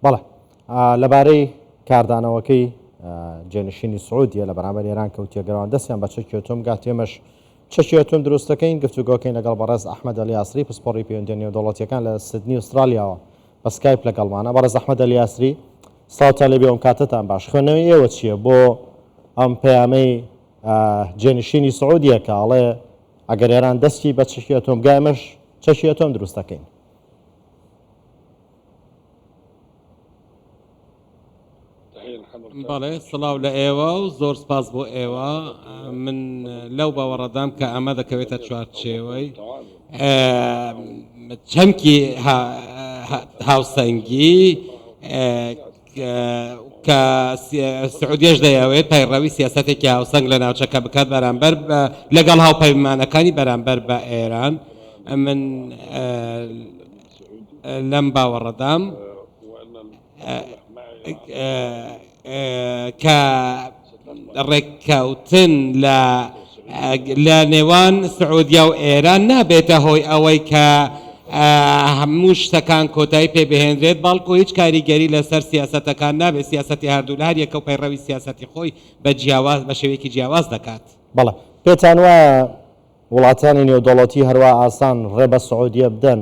بەڵێ لەبارەی کاردانەوەکەی جێنشینی سعودیە لە بەرامبەر ئێران کەوتێگەڕان دەستیان بە چەکیۆتۆم گات تێمەش چەکیۆتۆم دروستەکەین گفتوگۆکەین لەگەڵ بەڕێز ئەحمەد ئەلی یاسری پسپۆڕی پەیوەندیە نێودەوڵەتیەکان لە سیدنی ئوسترالیاوە بە سکایپ لەگەڵمانە. بەڕێز ئەحمەد ئەلی یاسری ساڵتان لەبێ ئەم کاتتان باش. خوێندنەوەی ئێوە چییە بۆ ئەم پەیامەی جێنشینی سعودیەکە ئەڵێ ئەگەر ئێران دەستی بە چەکیۆتۆم گایمەش چەکیۆتۆم دروستەکەین؟ بەڵێ سڵاو لە ئێوە و زۆر سپاس بۆ ئێوە. من لەو باوەڕەدام کە ئەمە دەکەوێتە چوارچێوەی چەمکی هاوسەنگی کە سعودیەش دەیەوێت پەیڕەوی سیاسەتێکی هاوسەنگ لە ناوچەکە بکات بەرامبەر لەگەڵ هاوپەیمانەکانی بەرامبەر بە ئێران. من لەم باوەڕەدام کە ڕێککەوتن لە نێوان سعودیا و ئێران نابێتە هۆی ئەوەی کە هەموو شتەکان کۆتایی پێ بهێنرێت، بەڵکو هیچ کاریگەری لەسەر سیاسەتەکان نابێت. سیاسەتی هەردوو لە هەر یەکە و پەیڕەوی سیاسەتی خۆی بە شێوەیەکی جیاواز دەکات. بەڵێ پێتان وایە وڵاتانی نێودەوڵەتی هەروە ئاسان ڕێ بە سعودیە بدەن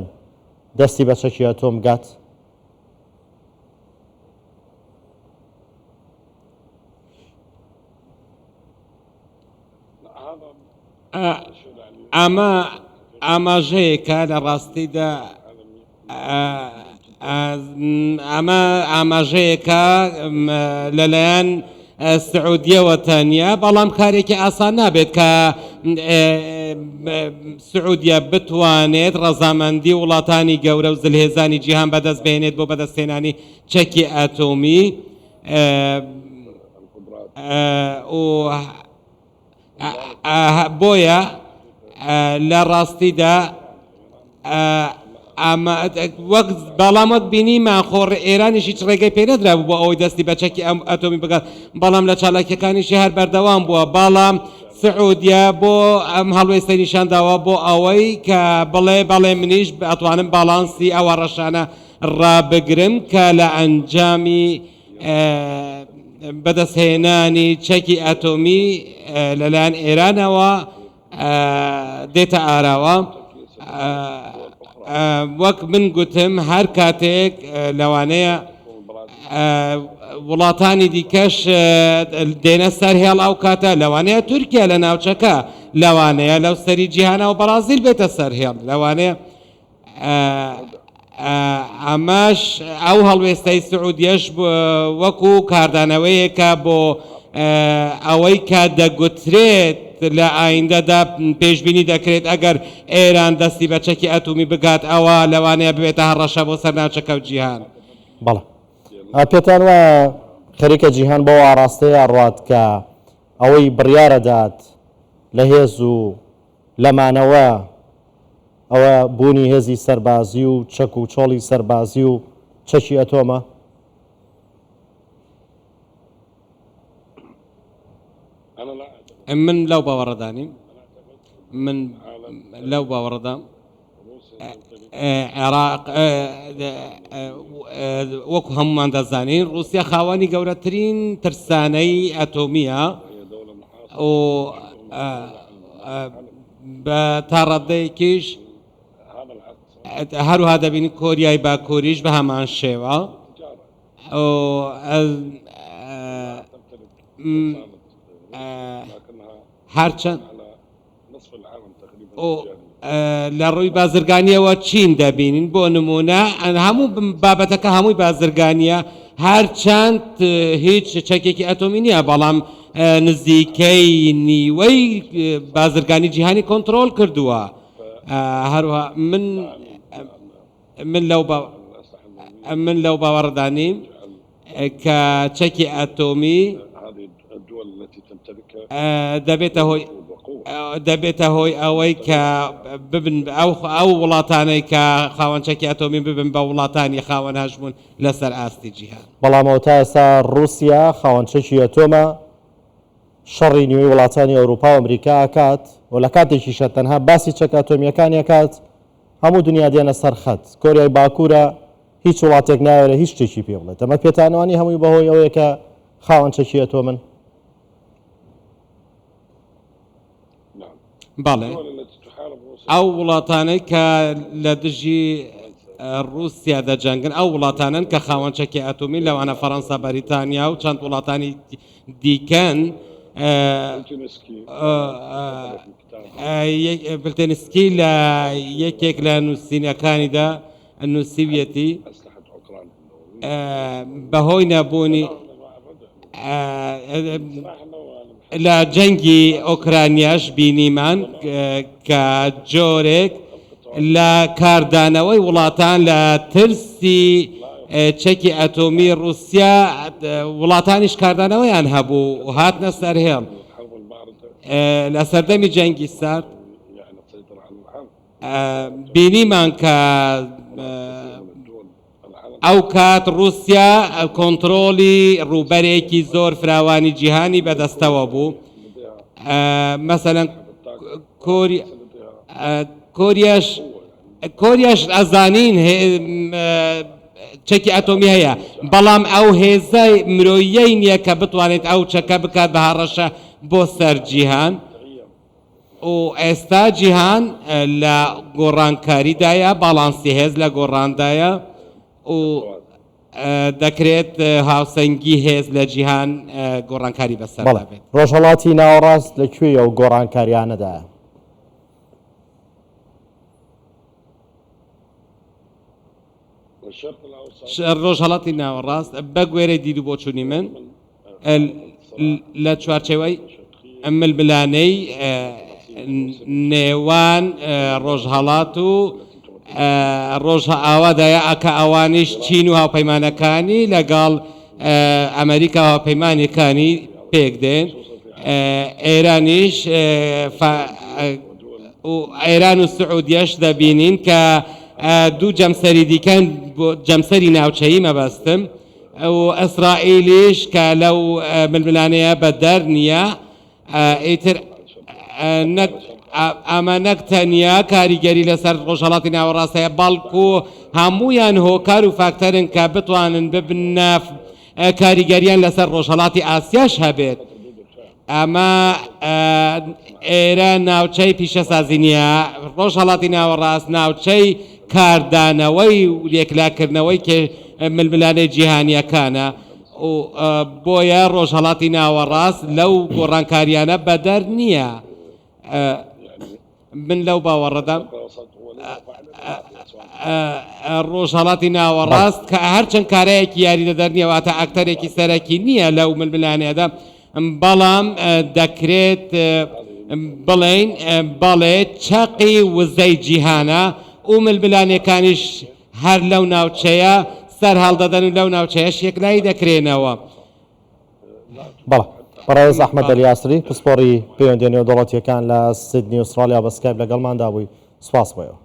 دەستی بە چەکیۆتۆم گات؟ ئەمە ئاماژەیەکە لە ڕاستیدا ئەمە ئاماژەیەکە لەلایەن سعودیەوە تەنیا، بەڵام کارێکی ئاسان نابێت کە سعودیا بتوانێت ڕەزامەندی وڵاتانی گەورە و زلهێزانی جیهان بەدەست بهێنێت بۆ بەدەستهێنانی چەکی ئاتۆمی بۆیە لە ڕاستیدا وەک بەڵامەت بینیمان خۆڕ ئێرانیش هیچ ڕێگەی پێ نەدرابوو بۆ ئەوەی دەستی بە چەکی ئەتۆمی بگات، بەڵام لە چالاکیەکانیشی هەر بەردەوام بووە. بەڵام سعودیا بۆ ئەم هەڵوێستەی نیشانداوە بۆ ئەوەی کە بەڵێ منیش ئەتوانم باڵانسی ئەوە ڕەشانە ڕابگرم کە لە ئەنجامی بەدەستهێنانی چەکی ئەتۆمی لەلایەن ئێرانەوە دێتە ئاراوە. وەک من گوتم هەر کاتێک لەوانەیە وڵاتانی دیکەش دێنە سەر هێڵ ئەو کاتە، لەوانەیە تورکیا لە ناوچەکە، لەوانەیە لەو سەری جیهانە و بەرازیل بێتە سەر هێڵ، لەوانەیە ئەمەش ئەو هەڵوێستەی سعودیەش وەکو کاردانەوەیەکە بۆ ئەوەی کە دەگوترێت لە ئایندەدا پێشبینی دەکرێت ئەگەر ئێران دەستی بە چەکی ئەتۆمی بگات ئەوە لەوانەیە ببێتە هەڕەشە بۆ سەر ناوچەکە و جیهان. بەڵێ پێتان وایە خەریکە جیهان بۆ ئاڕاستەیە ڕات کە ئەوەی بڕیارەدات لە هێز و لەمانەوە ئەوە بوونی هێزی سەربازی و چەک و چۆڵی سەربازی و چەکی ئەتۆمە؟ من لەو باوەڕەدانیم، من لەو باوەڕەدام عێراق وەکو هەمومان دەزانین رووسیا خاوەنی گەورەترین ترسانەی ئەتۆمیە و بە تا ڕەدەیەکیش هەروها دەبینی کۆریای باکووریش بە هەمان شێوە هەرچەند لە ڕووی بازرگانیەوە چین دەبینین بۆ نمونە هەموو بابەتەکە هەمووی بازرگانیە، هەرچەند هیچ چەکێکی ئەتۆمی نییە، بەڵام نزیکەی نیوەی بازرگانی جیهانی کۆنتترۆل کردووە. هەروها من لەو باوەڕدانیم کە چەکی ئەتۆمی دەبێتە هۆی ئەوەی کە ببن ئەو وڵاتانەی کە خاوەن چەکی ئەتۆمی ببن بە وڵاتانی خاوەن هەژمون لەسەر ئاستی جیهان. بەڵامەوە تا ئێستا رووسیا خاوەن چەکی ئەتۆمە، شەڕی نیوەی وڵاتانی ئەوروپا و ئەمریکا ئاکات و لە کاتێکیشە تەنها باسی چەک ئەتۆمیەکانی ئەکات هەموو دنیا دێنە سەر خەت. کۆریای باکوورە هیچ وڵاتێک ناوێت هیچ شتێکی پێ بڵێت ئەمە پێتانوانی هەمووی بەهۆی ئەوەیە کە خاوەن چەکی ئەتۆمن. بەڵێ ئەو وڵاتانەی کە لە دژی رووسیا دەجەنگن ئەو وڵاتانن کە خاوەنچەکی ئەتۆمی لەوانە فەڕەنسا بەریتانیا و چەند وڵاتانی دیکەن بلتێنسکی لە یەکێک لە نووسینەکانیدا نووسیویەتی بەهۆی نەبوونی لە جەنگی ئۆکرانیاش بینیمان کە جۆرێک لە کاردانەوەی وڵاتان لە ترسی چەکی ئەتۆمی رووسیا وڵاتانیش کاردانەوەیان هەبوو و هاتنە سەرهێڵ لە سەردەمی جەنگی سارد بینیمان کە ئەو کات رووسیا کۆنتترۆلی ڕووبەرێکی زۆر فراوانی جیهانی بەدەستەوە بوو مەسەلەن کۆریاش ئەزانین چەکی ئەتۆمی هەیە بەڵام ئەو هێزە مرۆیەی نییە کە بتوانێت ئەو چەکە بکات بە هەڕەشە بۆ سەر جیهان و ئێستا جیهان لە گۆڕانکاریدایە باڵانسی هێز لە گۆڕاندایە و دەکرێت هاوسەنگی هێز لە جیهان گۆڕانکاری بەسەر بێت. ڕۆژهەڵاتی ناوەڕاست لەکوێ ئەو گۆڕانکاریانەدایە؟ ڕۆژهەڵاتی ناوەڕاست بە گوێرەی دید و بۆچوونی من لە چوارچێوەی ململانەی نێوان ڕۆژهەڵات و ڕۆژە ئاوادایە ئەکە ئەوانش چین و هاوپەیمانەکانی لەگەڵ ئەمریکا هاوپەیمانەکانی پێک دێن ئێرانیش ئێران و سعودیەش دەبینین کە دوو جەمسەری دیکەن جەمسەری ناوچەیی مەبەستم و ئەسرائیلیش کە لەو ململانەیە بەدەر نییە ئیتر ئەمە نەک تەنیا کاریگەری لەسەر ڕۆژهەڵاتی ناوەڕاستەیە بەڵکو هەموویان هۆکار و فاکتەرن کە بتوانن ببنە کاریگەریان لەسەر ڕۆژهەڵاتی ئاسیاش هەبێت ئەمە ئێرە ناوچەی پیشەسازی نییە ڕۆژهەڵاتی ناوەڕاست ناوچەی کاردانەوەی و لێکلاکردنەوەی کە ململانەی جیهانیەکانە و بۆیە ڕۆژهەڵاتی ناوەڕاست لەو گۆڕانکاریانە بەدەر نییە من لەو باوەڕەدام ڕۆژهەڵاتی ناوەڕاست کە هەرچەند کارەیەکی یاری دەدەرنیە واتە ئاکتەرێکی سەرەکی نییە لەو ململانەیەدا بەڵام دەکرێت بڵێن بەڵێ چەقی وزەی جیهانە و ململانەکانیش هەر لەو ناوچەیە سەر هەڵدەدەن و لەو ناوچەیەش یەکلایی دەکرێنەوە. بەڵێ بەڕێز ئەحمەد ئەلیاسری پسپۆڕی پەیوەندیێنەوە دەوڵەتیەکان لە سیدنی ئوسترالیا بە سکایپ لەگەڵماندا بووی سوپاس بۆیەوە.